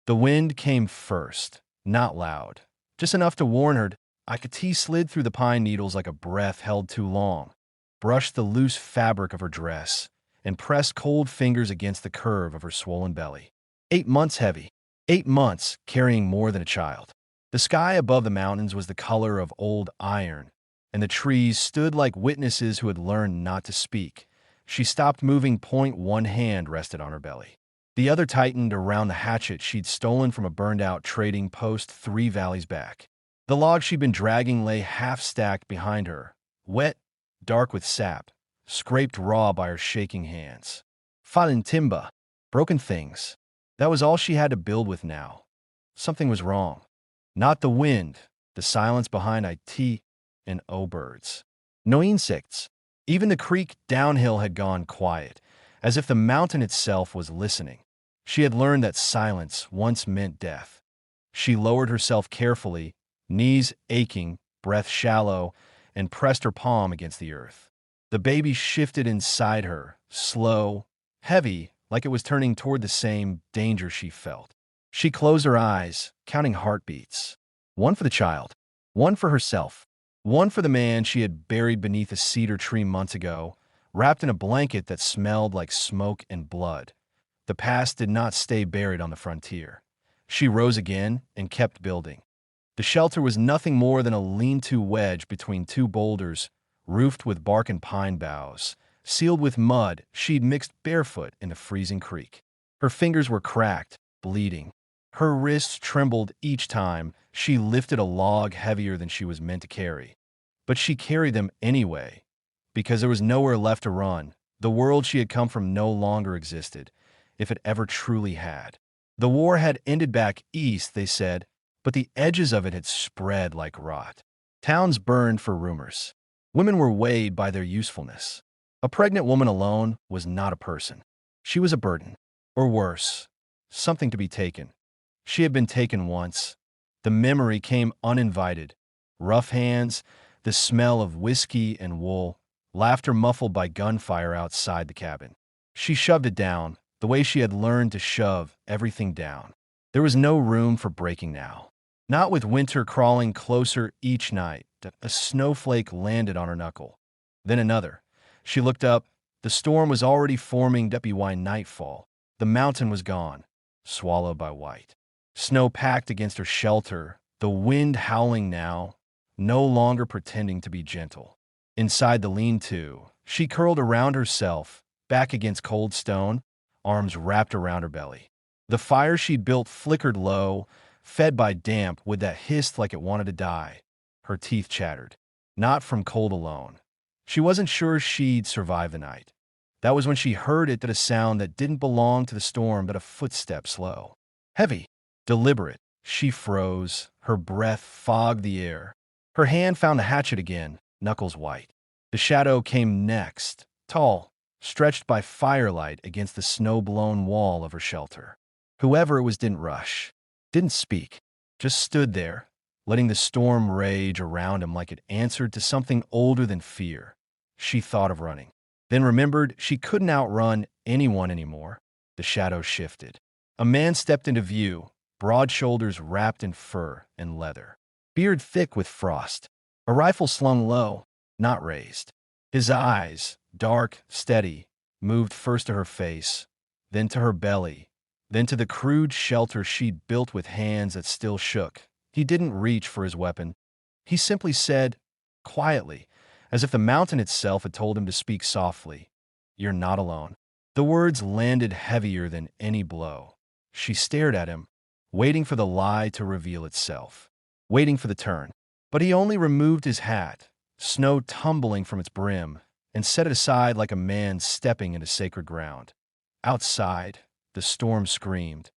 The wind came first, not loud, just enough to warn her. Akati slid through the pine needles like a breath held too long, brushed the loose fabric of her dress, and pressed cold fingers against the curve of her swollen belly. 8 months heavy. 8 months carrying more than a child. The sky above the mountains was the color of old iron, and the trees stood like witnesses who had learned not to speak. She stopped moving. One hand rested on her belly. The other tightened around the hatchet she'd stolen from a burned-out trading post 3 valleys back. The log she'd been dragging lay half-stacked behind her, wet, dark with sap, scraped raw by her shaking hands. Fallen timber, broken things. That was all she had to build with now. Something was wrong. Not the wind, the silence behind it, and birds. No insects. Even the creek downhill had gone quiet, as if the mountain itself was listening. She had learned that silence once meant death. She lowered herself carefully, knees aching, breath shallow, and pressed her palm against the earth. The baby shifted inside her, slow, heavy, like it was turning toward the same danger she felt. She closed her eyes, counting heartbeats. One for the child, one for herself, one for the man she had buried beneath a cedar tree months ago, wrapped in a blanket that smelled like smoke and blood. The past did not stay buried on the frontier. She rose again and kept building. The shelter was nothing more than a lean-to wedge between 2 boulders, roofed with bark and pine boughs, sealed with mud she'd mixed barefoot in the freezing creek. Her fingers were cracked, bleeding. Her wrists trembled each time she lifted a log heavier than she was meant to carry. But she carried them anyway, because there was nowhere left to run. The world she had come from no longer existed, if it ever truly had. The war had ended back east, they said, but the edges of it had spread like rot. Towns burned for rumors. Women were weighed by their usefulness. A pregnant woman alone was not a person. She was a burden. Or worse, something to be taken. She had been taken once. The memory came uninvited. Rough hands, the smell of whiskey and wool, laughter muffled by gunfire outside the cabin. She shoved it down, the way she had learned to shove everything down. There was no room for breaking now. Not with winter crawling closer each night. A snowflake landed on her knuckle. Then another. She looked up. The storm was already forming by nightfall. The mountain was gone, swallowed by white. Snow packed against her shelter, the wind howling now, no longer pretending to be gentle. Inside the lean-to, she curled around herself, back against cold stone, arms wrapped around her belly. The fire she'd built flickered low, fed by damp wood that hissed like it wanted to die. Her teeth chattered. Not from cold alone. She wasn't sure she'd survive the night. That was when she heard it, a sound that didn't belong to the storm, but a footstep slow. Heavy. Deliberate. She froze. Her breath fogged the air. Her hand found the hatchet again, knuckles white. The shadow came next, tall, stretched by firelight against the snow-blown wall of her shelter. Whoever it was didn't rush, didn't speak, just stood there, letting the storm rage around him like it answered to something older than fear. She thought of running, then remembered she couldn't outrun anyone anymore. The shadow shifted. A man stepped into view, broad shoulders wrapped in fur and leather, beard thick with frost, a rifle slung low, not raised. His eyes, dark, steady, moved first to her face, then to her belly, then to the crude shelter she'd built with hands that still shook. He didn't reach for his weapon. He simply said, quietly, as if the mountain itself had told him to speak softly, "You're not alone." The words landed heavier than any blow. She stared at him, waiting for the lie to reveal itself, waiting for the turn. But he only removed his hat, snow tumbling from its brim, and set it aside like a man stepping into sacred ground. Outside, the storm screamed.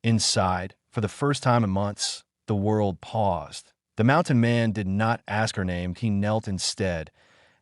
Inside, for the first time in months, the world paused. The mountain man did not ask her name. He knelt instead,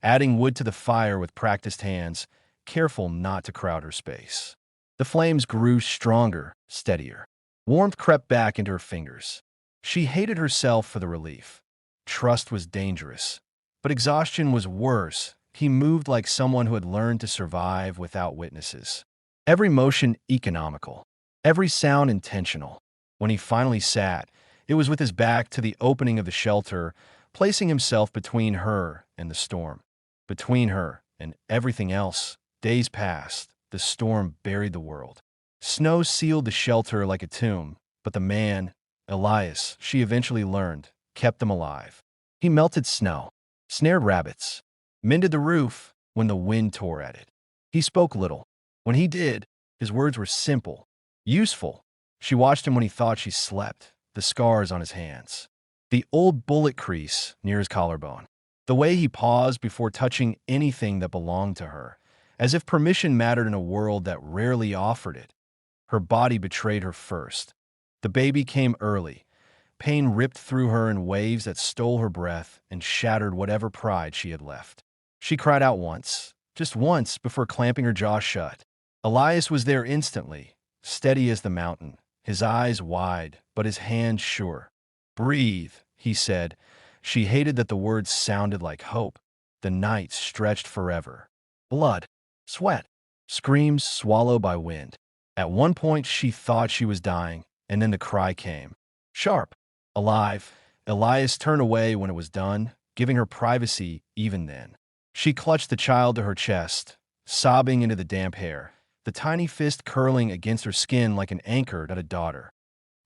adding wood to the fire with practiced hands, careful not to crowd her space. The flames grew stronger, steadier. Warmth crept back into her fingers. She hated herself for the relief. Trust was dangerous, but exhaustion was worse. He moved like someone who had learned to survive without witnesses. Every motion economical, every sound intentional. When he finally sat, it was with his back to the opening of the shelter, placing himself between her and the storm. Between her and everything else. Days passed. The storm buried the world. Snow sealed the shelter like a tomb, but the man, Elias, she eventually learned, kept them alive. He melted snow, snared rabbits, mended the roof when the wind tore at it. He spoke little. When he did, his words were simple, useful. She watched him when he thought she slept, the scars on his hands, the old bullet crease near his collarbone, the way he paused before touching anything that belonged to her, as if permission mattered in a world that rarely offered it. Her body betrayed her first. The baby came early. Pain ripped through her in waves that stole her breath and shattered whatever pride she had left. She cried out once, just once, before clamping her jaw shut. Elias was there instantly, steady as the mountain, his eyes wide, but his hands sure. "Breathe," he said. She hated that the words sounded like hope. The night stretched forever. Blood, sweat, screams swallowed by wind. At one point she thought she was dying, and then the cry came. Sharp, alive. Elias turned away when it was done, giving her privacy even then. She clutched the child to her chest, sobbing into the damp hair, the tiny fist curling against her skin like an anchor at a daughter.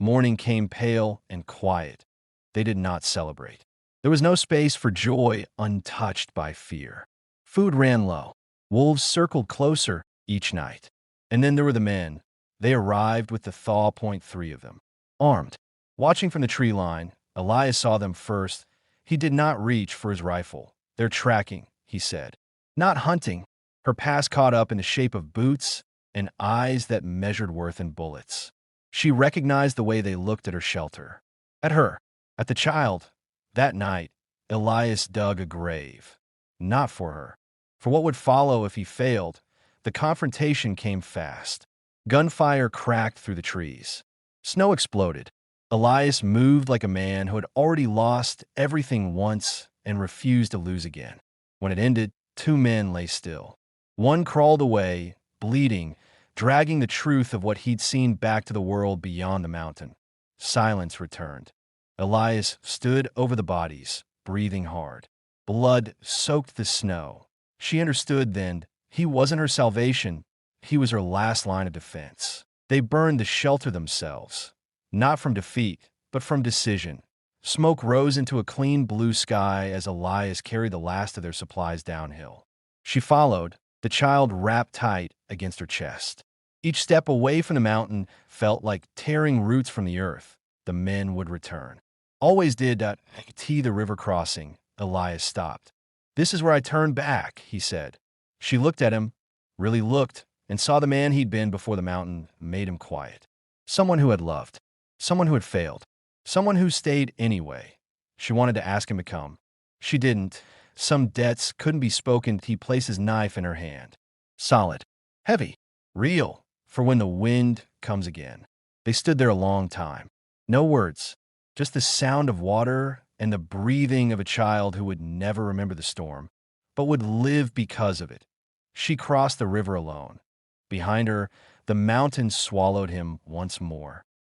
Morning came pale and quiet. They did not celebrate. There was no space for joy untouched by fear. Food ran low. Wolves circled closer each night. And then there were the men. They arrived with the thaw. 3 of them, armed. Watching from the tree line, Elias saw them first. He did not reach for his rifle. "They're tracking," he said. "Not hunting." Her past caught up in the shape of boots and eyes that measured worth in bullets. She recognized the way they looked at her shelter. At her. At the child. That night, Elias dug a grave. Not for her. For what would follow if he failed. The confrontation came fast. Gunfire cracked through the trees. Snow exploded. Elias moved like a man who had already lost everything once and refused to lose again. When it ended, 2 men lay still. One crawled away, bleeding, dragging the truth of what he'd seen back to the world beyond the mountain. Silence returned. Elias stood over the bodies, breathing hard. Blood soaked the snow. She understood then he wasn't her salvation. He was her last line of defense. They burned the shelter themselves, not from defeat, but from decision. Smoke rose into a clean blue sky as Elias carried the last of their supplies downhill. She followed, the child wrapped tight against her chest. Each step away from the mountain felt like tearing roots from the earth. The men would return. Always did that. The river crossing. Elias stopped. "This is where I turn back," he said. She looked at him, really looked, and saw the man he'd been before the mountain made him quiet. Someone who had loved. Someone who had failed. Someone who stayed anyway. She wanted to ask him to come. She didn't. Some debts couldn't be spoken. He placed his knife in her hand. Solid. Heavy. Real. For when the wind comes again. They stood there a long time. No words. Just the sound of water and the breathing of a child who would never remember the storm, but would live because of it. She crossed the river alone. Behind her, the mountains swallowed him once more.